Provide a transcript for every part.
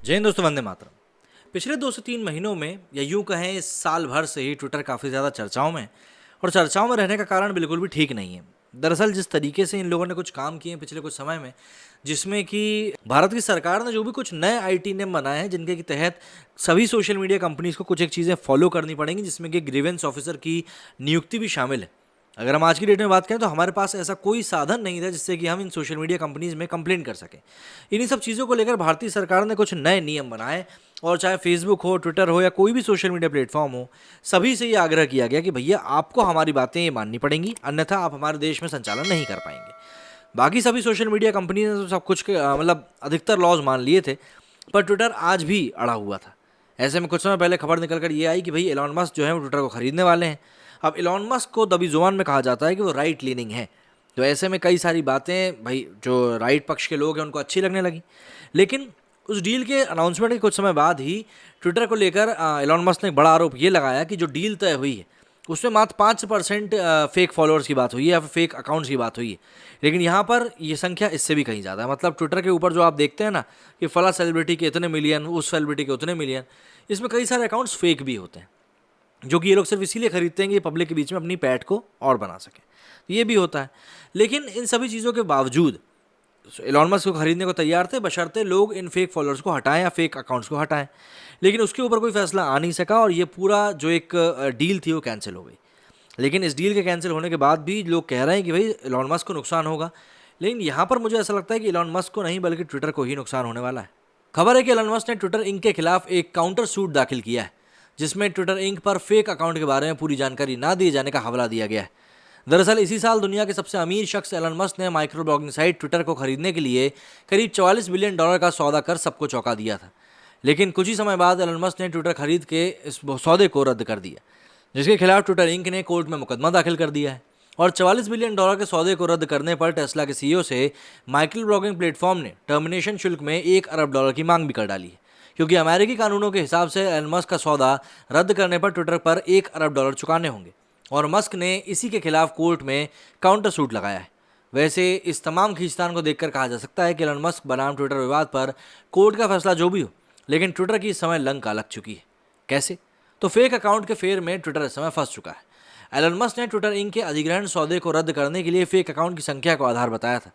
जय हिंद दोस्तों, वंदे मातरम। पिछले 2 से 3 महीनों में या यूं कहें इस साल भर से ही ट्विटर काफ़ी ज़्यादा चर्चाओं में है और चर्चाओं में रहने का कारण बिल्कुल भी ठीक नहीं है। दरअसल जिस तरीके से इन लोगों ने कुछ काम किए हैं पिछले कुछ समय में, जिसमें कि भारत की सरकार ने जो भी कुछ नए आईटी नियम बनाए हैं जिनके के तहत सभी सोशल मीडिया कंपनीज़ को कुछ एक चीज़ें फॉलो करनी पड़ेंगी, जिसमें कि ग्रीवेंस ऑफिसर की नियुक्ति भी शामिल है। अगर हम आज की डेट में बात करें तो हमारे पास ऐसा कोई साधन नहीं था जिससे कि हम इन सोशल मीडिया कंपनीज़ में कंप्लेंट कर सकें। इन्हीं सब चीज़ों को लेकर भारतीय सरकार ने कुछ नए नियम बनाए और चाहे फेसबुक हो, ट्विटर हो या कोई भी सोशल मीडिया प्लेटफॉर्म हो, सभी से ये आग्रह किया गया कि भैया आपको हमारी बातें ये माननी पड़ेंगी, अन्यथा आप हमारे देश में संचालन नहीं कर पाएंगे। बाकी सभी सोशल मीडिया कंपनी ने तो सब कुछ मतलब अधिकतर लॉज मान लिए थे, पर ट्विटर आज भी अड़ा हुआ था। ऐसे में कुछ समय पहले खबर निकल कर ये आई कि भाई एलॉन मस्क जो है वो ट्विटर को खरीदने वाले हैं। अब एलॉन मस्क को दबी जुबान में कहा जाता है कि वो राइट लीनिंग है, तो ऐसे में कई सारी बातें भाई जो राइट पक्ष के लोग हैं उनको अच्छी लगने लगी। लेकिन उस डील के अनाउंसमेंट के कुछ समय बाद ही ट्विटर को लेकर एलॉन मस्क ने एक बड़ा आरोप ये लगाया कि जो डील तय हुई है उसमें मात्र 5% फेक फॉलोअर्स की बात हुई है या फिर फेक अकाउंट्स की बात हुई है। लेकिन यहाँ पर ये संख्या इससे भी कहीं ज़्यादा है। मतलब ट्विटर के ऊपर जो आप देखते हैं ना कि फला सेलिब्रिटी के इतने मिलियन, उस सेलिब्रिटी के उतने मिलियन, इसमें कई सारे अकाउंट्स फेक भी होते हैं, जो कि ये लोग सिर्फ इसीलिए खरीदते हैं कि ये पब्लिक के बीच में अपनी पैठ को और बना सकें। ये भी होता है। लेकिन इन सभी चीज़ों के बावजूद एलॉन मस्क को खरीदने को तैयार थे, बशर्ते लोग इन फेक फॉलोअर्स को हटाएं या फेक अकाउंट्स को हटाएं। लेकिन उसके ऊपर कोई फैसला आ नहीं सका और ये पूरा जो एक डील थी वो कैंसिल हो गई। लेकिन इस डील के कैंसिल होने के बाद भी लोग कह रहे हैं कि भाई एलॉन मस्क को नुकसान होगा। लेकिन यहाँ पर मुझे ऐसा लगता है कि एलॉन मस्क को नहीं बल्कि ट्विटर को ही नुकसान होने वाला है। खबर है कि एलॉन मस्क ने ट्विटर इंक के खिलाफ एक काउंटर सूट दाखिल किया है, जिसमें ट्विटर इंक पर फेक अकाउंट के बारे में पूरी जानकारी ना दिए जाने का हवाला दिया गया है। दरअसल इसी साल दुनिया के सबसे अमीर शख्स एलन मस्क ने माइक्रो ब्लॉगिंग साइट ट्विटर को खरीदने के लिए करीब $44 बिलियन का सौदा कर सबको चौंका दिया था। लेकिन कुछ ही समय बाद एलन मस्क ने ट्विटर खरीद के इस सौदे को रद्द कर दिया, जिसके खिलाफ ट्विटर इंक ने कोर्ट में मुकदमा दाखिल कर दिया है। और $44 बिलियन के सौदे को रद्द करने पर टेस्ला के सीईओ से माइक्रो ब्लॉगिंग प्लेटफॉर्म ने टर्मिनेशन शुल्क में $1 अरब की मांग भी कर डाली है, क्योंकि अमेरिकी कानूनों के हिसाब से एलन मस्क का सौदा रद्द करने पर ट्विटर पर $1 अरब चुकाने होंगे और मस्क ने इसी के खिलाफ कोर्ट में काउंटर सूट लगाया है। वैसे इस तमाम खींचतान को देखकर कहा जा सकता है कि एलन मस्क बनाम ट्विटर विवाद पर कोर्ट का फैसला जो भी हो, लेकिन ट्विटर की इस समय लंका लग चुकी है। कैसे? तो फेक अकाउंट के फेर में ट्विटर इस समय फंस चुका है। एलन मस्क ने ट्विटर इंक के अधिग्रहण सौदे को रद्द करने के लिए फेक अकाउंट की संख्या को आधार बताया था।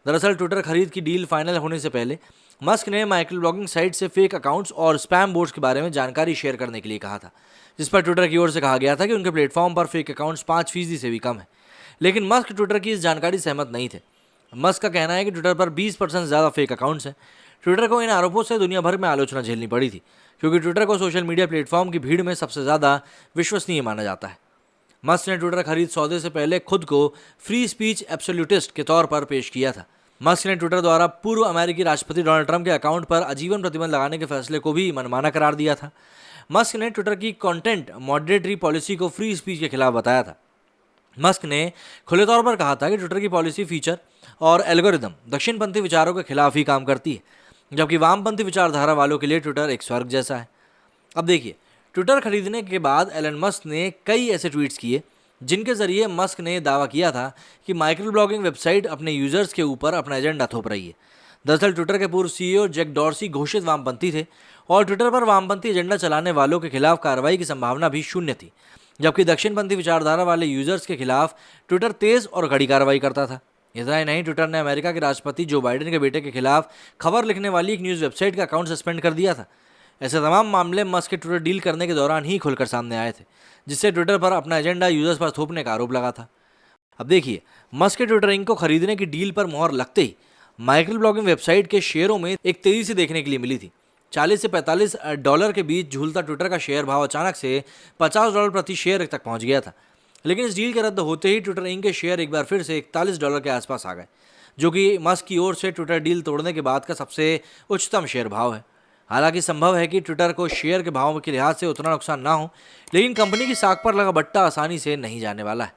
दरअसल ट्विटर खरीद की डील फाइनल होने से पहले मस्क ने माइक्रो ब्लॉगिंग साइट से फेक अकाउंट्स और स्पैम बोट्स के बारे में जानकारी शेयर करने के लिए कहा था, जिस पर ट्विटर की ओर से कहा गया था कि उनके प्लेटफॉर्म पर फेक अकाउंट्स 5% से भी कम है। लेकिन मस्क ट्विटर की इस जानकारी से सहमत नहीं थे। मस्क का कहना है कि ट्विटर पर 20% से ज़्यादा फेक अकाउंट्स हैं। ट्विटर को इन आरोपों से दुनिया भर में आलोचना झेलनी पड़ी थी, क्योंकि ट्विटर को सोशल मीडिया प्लेटफॉर्म की भीड़ में सबसे ज़्यादा विश्वसनीय माना जाता है। मस्क ने ट्विटर खरीद सौदे से पहले खुद को फ्री स्पीच एब्सोल्यूटिस्ट के तौर पर पेश किया था। मस्क ने ट्विटर द्वारा पूर्व अमेरिकी राष्ट्रपति डोनाल्ड ट्रंप के अकाउंट पर आजीवन प्रतिबंध लगाने के फैसले को भी मनमाना करार दिया था। मस्क ने ट्विटर की कंटेंट मॉडरेटरी पॉलिसी को फ्री स्पीच के खिलाफ बताया था। मस्क ने खुले तौर पर कहा था कि ट्विटर की पॉलिसी फीचर और एल्गोरिदम दक्षिणपंथी विचारों के खिलाफ ही काम करती है, जबकि वामपंथी विचारधारा वालों के लिए ट्विटर एक स्वर्ग जैसा है। अब देखिए, ट्विटर खरीदने के बाद एलन मस्क ने कई ऐसे ट्वीट्स किए जिनके जरिए मस्क ने दावा किया था कि माइक्रो ब्लॉगिंग वेबसाइट अपने यूजर्स के ऊपर अपना एजेंडा थोप रही है। दरअसल ट्विटर के पूर्व सीईओ जैक डॉर्सी घोषित वामपंथी थे और ट्विटर पर वामपंथी एजेंडा चलाने वालों के खिलाफ कार्रवाई की संभावना भी शून्य थी, जबकि दक्षिणपंथी विचारधारा वाले यूजर्स के खिलाफ ट्विटर तेज और कड़ी कार्रवाई करता था। इतना ही नहीं, ट्विटर ने अमेरिका के राष्ट्रपति जो बाइडेन के बेटे के खिलाफ खबर लिखने वाली एक न्यूज़ वेबसाइट का अकाउंट सस्पेंड कर दिया था। ऐसे तमाम मामले मस्क के ट्विटर डील करने के दौरान ही खुलकर सामने आए थे, जिससे ट्विटर पर अपना एजेंडा यूजर्स पर थोपने का आरोप लगा था। अब देखिए, मस्क के ट्विटर इंक को खरीदने की डील पर मुहर लगते ही माइक्रो ब्लॉगिंग वेबसाइट के शेयरों में एक तेजी से देखने के लिए मिली थी। $40 से $45 के बीच झूलता ट्विटर का शेयर भाव अचानक से $50 प्रति शेयर तक पहुंच गया था। लेकिन इस डील के रद्द होते ही ट्विटर इंक के शेयर एक बार फिर से $41 के आसपास आ गए, जो कि मस्क की ओर से ट्विटर डील तोड़ने के बाद का सबसे उच्चतम शेयर भाव है। हालांकि संभव है कि ट्विटर को शेयर के भाव के लिहाज से उतना नुकसान ना हो, लेकिन कंपनी की साख पर लगा बट्टा आसानी से नहीं जाने वाला है।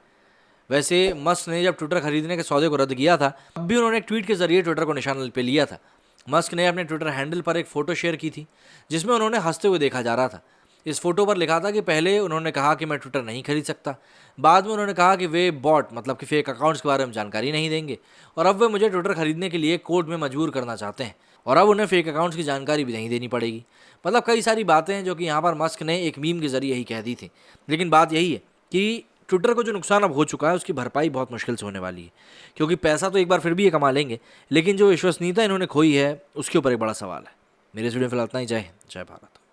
वैसे मस्क ने जब ट्विटर खरीदने के सौदे को रद्द किया था, तब भी उन्होंने एक ट्वीट के जरिए ट्विटर को निशाना पे लिया था। मस्क ने अपने ट्विटर हैंडल पर एक फ़ोटो शेयर की थी, जिसमें उन्होंने हंसते हुए देखा जा रहा था। इस फोटो पर लिखा था कि पहले उन्होंने कहा कि मैं ट्विटर नहीं खरीद सकता, बाद में उन्होंने कहा कि वे बॉट मतलब कि फेक अकाउंट्स के बारे में जानकारी नहीं देंगे और अब वे मुझे ट्विटर खरीदने के लिए कोर्ट में मजबूर करना चाहते हैं। और अब उन्हें फेक अकाउंट्स की जानकारी भी नहीं देनी पड़ेगी। मतलब कई सारी बातें हैं जो कि यहाँ पर मस्क ने एक मीम के जरिए ही कह दी थी। लेकिन बात यही है कि ट्विटर को जो नुकसान अब हो चुका है उसकी भरपाई बहुत मुश्किल से होने वाली है, क्योंकि पैसा तो एक बार फिर भी ये कमा लेंगे, लेकिन जो विश्वसनीयता इन्होंने खोई है उसके ऊपर एक बड़ा सवाल है। मेरे इस वीडियो में फिलहाल इतना ही। जय हिंद, जय भारत।